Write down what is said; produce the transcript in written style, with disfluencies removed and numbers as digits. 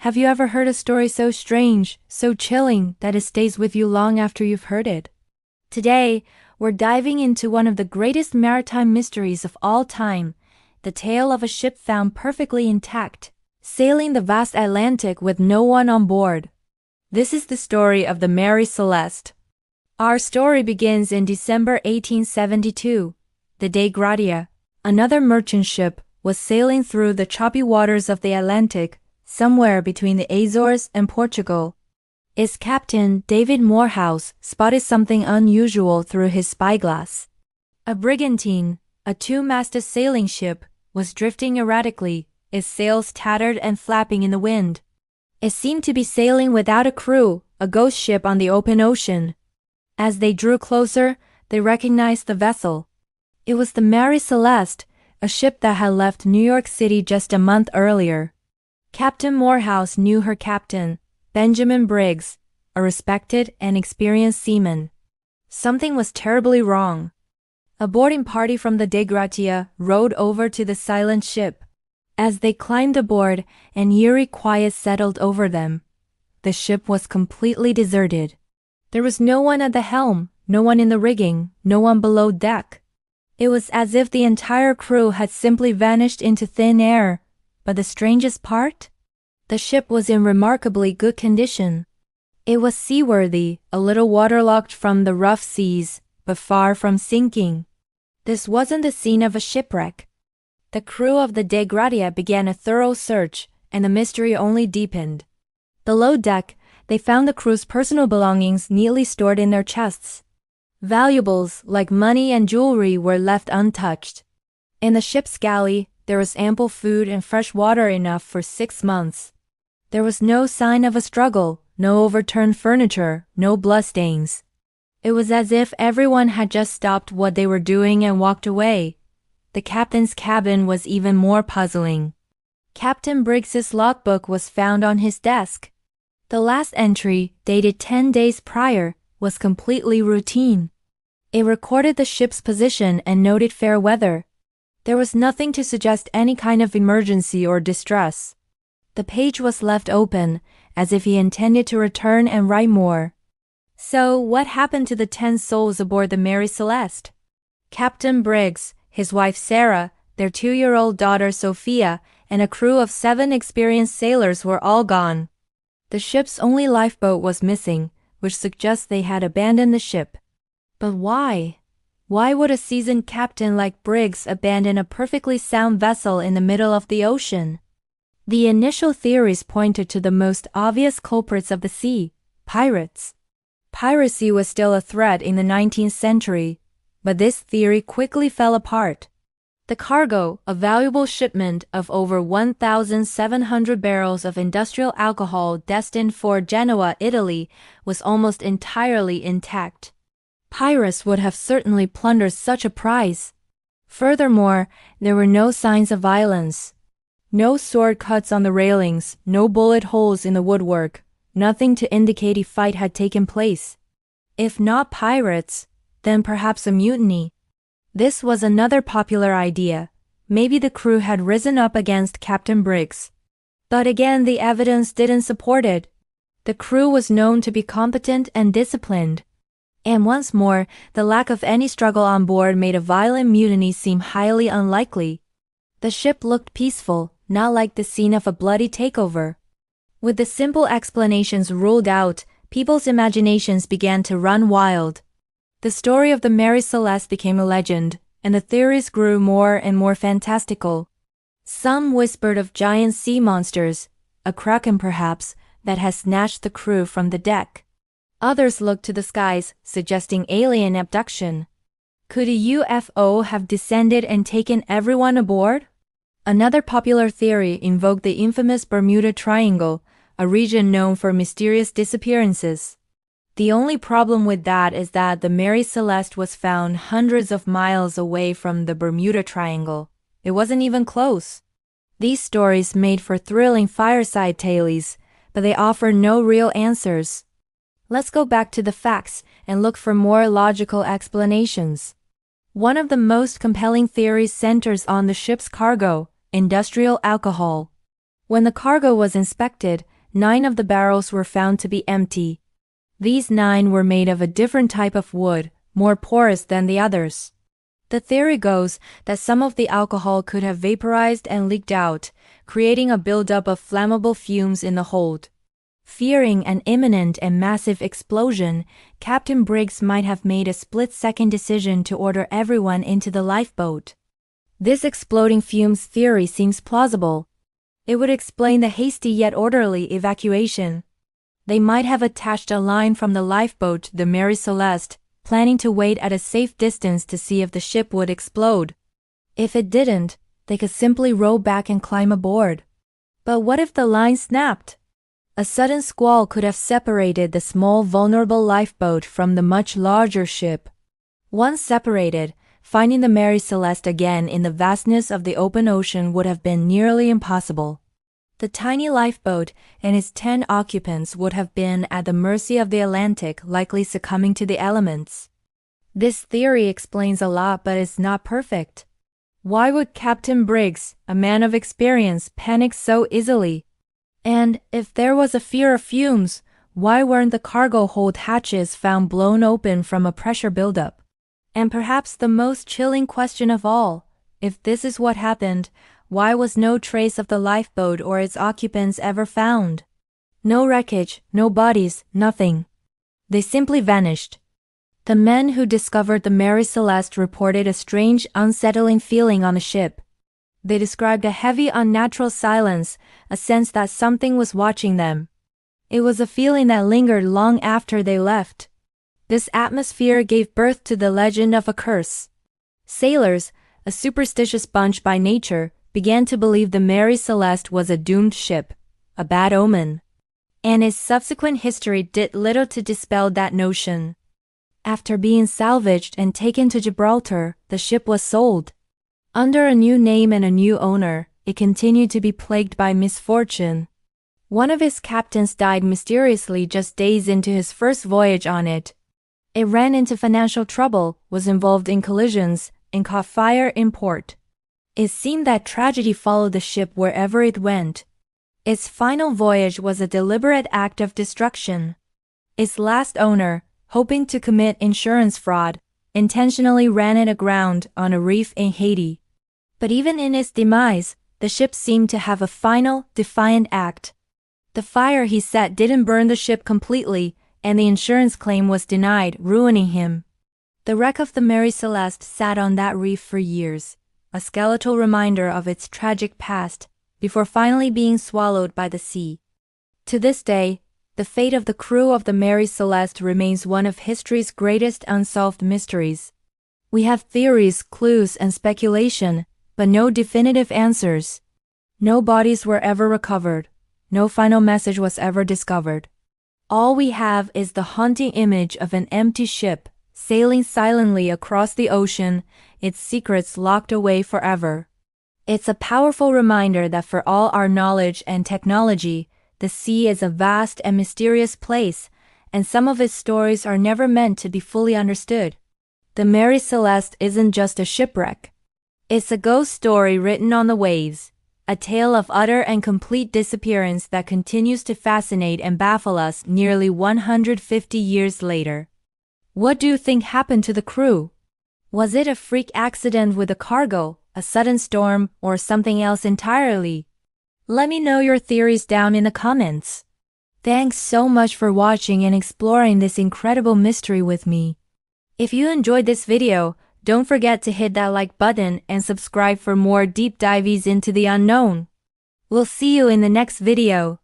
Have you ever heard a story so strange, so chilling, that it stays with you long after you've heard it? Today, we're diving into one of the greatest maritime mysteries of all time, the tale of a ship found perfectly intact, sailing the vast Atlantic with no one on board. This is the story of the Mary Celeste. Our story begins in December 1872. The Dei Gratia, another merchant ship, was sailing through the choppy waters of the Atlantic, somewhere between the Azores and Portugal. Its captain, David Morehouse, spotted something unusual through his spyglass. A brigantine, a two-masted sailing ship, was drifting erratically, its sails tattered and flapping in the wind. It seemed to be sailing without a crew, a ghost ship on the open ocean. As they drew closer, they recognized the vessel. It was the Mary Celeste, a ship that had left New York City just a month earlier. Captain Morehouse knew her captain, Benjamin Briggs, a respected and experienced seaman. Something was terribly wrong. A boarding party from the Dei Gratia rowed over to the silent ship. As they climbed aboard, an eerie quiet settled over them. The ship was completely deserted. There was no one at the helm, no one in the rigging, no one below deck. It was as if the entire crew had simply vanished into thin air. But the strangest part? The ship was in remarkably good condition. It was seaworthy, a little waterlogged from the rough seas, but far from sinking. This wasn't the scene of a shipwreck. The crew of the Dei Gratia began a thorough search, and the mystery only deepened. Below deck, they found the crew's personal belongings neatly stored in their chests. Valuables, like money and jewelry, were left untouched. In the ship's galley, there was ample food and fresh water enough for 6 months. There was no sign of a struggle, no overturned furniture, no bloodstains. It was as if everyone had just stopped what they were doing and walked away. The captain's cabin was even more puzzling. Captain Briggs's logbook was found on his desk. The last entry, dated 10 days prior, was completely routine. It recorded the ship's position and noted fair weather. There was nothing to suggest any kind of emergency or distress. The page was left open, as if he intended to return and write more. So, what happened to the 10 souls aboard the Mary Celeste? Captain Briggs, his wife Sarah, their 2-year-old daughter Sophia, and a crew of 7 experienced sailors were all gone. The ship's only lifeboat was missing, which suggests they had abandoned the ship. But why? Why would a seasoned captain like Briggs abandon a perfectly sound vessel in the middle of the ocean? The initial theories pointed to the most obvious culprits of the sea, pirates. Piracy was still a threat in the 19th century, but this theory quickly fell apart. The cargo, a valuable shipment of over 1,700 barrels of industrial alcohol destined for Genoa, Italy, was almost entirely intact. Pirates would have certainly plundered such a prize. Furthermore, there were no signs of violence. No sword cuts on the railings, no bullet holes in the woodwork, nothing to indicate a fight had taken place. If not pirates, then perhaps a mutiny. This was another popular idea. Maybe the crew had risen up against Captain Briggs. But again, the evidence didn't support it. The crew was known to be competent and disciplined. And once more, the lack of any struggle on board made a violent mutiny seem highly unlikely. The ship looked peaceful, not like the scene of a bloody takeover. With the simple explanations ruled out, people's imaginations began to run wild. The story of the Mary Celeste became a legend, and the theories grew more and more fantastical. Some whispered of giant sea monsters, a kraken perhaps, that had snatched the crew from the deck. Others looked to the skies, suggesting alien abduction. Could a UFO have descended and taken everyone aboard? Another popular theory invoked the infamous Bermuda Triangle, a region known for mysterious disappearances. The only problem with that is that the Mary Celeste was found hundreds of miles away from the Bermuda Triangle. It wasn't even close. These stories made for thrilling fireside tales, but they offer no real answers. Let's go back to the facts and look for more logical explanations. One of the most compelling theories centers on the ship's cargo, industrial alcohol. When the cargo was inspected, 9 of the barrels were found to be empty. These 9 were made of a different type of wood, more porous than the others. The theory goes that some of the alcohol could have vaporized and leaked out, creating a buildup of flammable fumes in the hold. Fearing an imminent and massive explosion, Captain Briggs might have made a split-second decision to order everyone into the lifeboat. This exploding fumes theory seems plausible. It would explain the hasty yet orderly evacuation. They might have attached a line from the lifeboat to the Mary Celeste, planning to wait at a safe distance to see if the ship would explode. If it didn't, they could simply row back and climb aboard. But what if the line snapped? A sudden squall could have separated the small vulnerable lifeboat from the much larger ship. Once separated, finding the Mary Celeste again in the vastness of the open ocean would have been nearly impossible. The tiny lifeboat and its 10 occupants would have been at the mercy of the Atlantic, likely succumbing to the elements. This theory explains a lot, but it's not perfect. Why would Captain Briggs, a man of experience, panic so easily? And if there was a fear of fumes, why weren't the cargo hold hatches found blown open from a pressure buildup? And perhaps the most chilling question of all, if this is what happened, why was no trace of the lifeboat or its occupants ever found? No wreckage, no bodies, nothing. They simply vanished. The men who discovered the Mary Celeste reported a strange, unsettling feeling on the ship. They described a heavy, unnatural silence, a sense that something was watching them. It was a feeling that lingered long after they left. This atmosphere gave birth to the legend of a curse. Sailors, a superstitious bunch by nature, began to believe the Mary Celeste was a doomed ship, a bad omen. And its subsequent history did little to dispel that notion. After being salvaged and taken to Gibraltar, the ship was sold. Under a new name and a new owner, it continued to be plagued by misfortune. One of its captains died mysteriously just days into his first voyage on it. It ran into financial trouble, was involved in collisions, and caught fire in port. It seemed that tragedy followed the ship wherever it went. Its final voyage was a deliberate act of destruction. Its last owner, hoping to commit insurance fraud, intentionally ran it aground on a reef in Haiti. But even in its demise, the ship seemed to have a final, defiant act. The fire he set didn't burn the ship completely, and the insurance claim was denied, ruining him. The wreck of the Mary Celeste sat on that reef for years, a skeletal reminder of its tragic past, before finally being swallowed by the sea. To this day, the fate of the crew of the Mary Celeste remains one of history's greatest unsolved mysteries. We have theories, clues, and speculation, but no definitive answers. No bodies were ever recovered. No final message was ever discovered. All we have is the haunting image of an empty ship, sailing silently across the ocean, its secrets locked away forever. It's a powerful reminder that for all our knowledge and technology, the sea is a vast and mysterious place, and some of its stories are never meant to be fully understood. The Mary Celeste isn't just a shipwreck. It's a ghost story written on the waves, a tale of utter and complete disappearance that continues to fascinate and baffle us nearly 150 years later. What do you think happened to the crew? Was it a freak accident with the cargo, a sudden storm, or something else entirely? Let me know your theories down in the comments. Thanks so much for watching and exploring this incredible mystery with me. If you enjoyed this video, don't forget to hit that like button and subscribe for more deep dives into the unknown. We'll see you in the next video.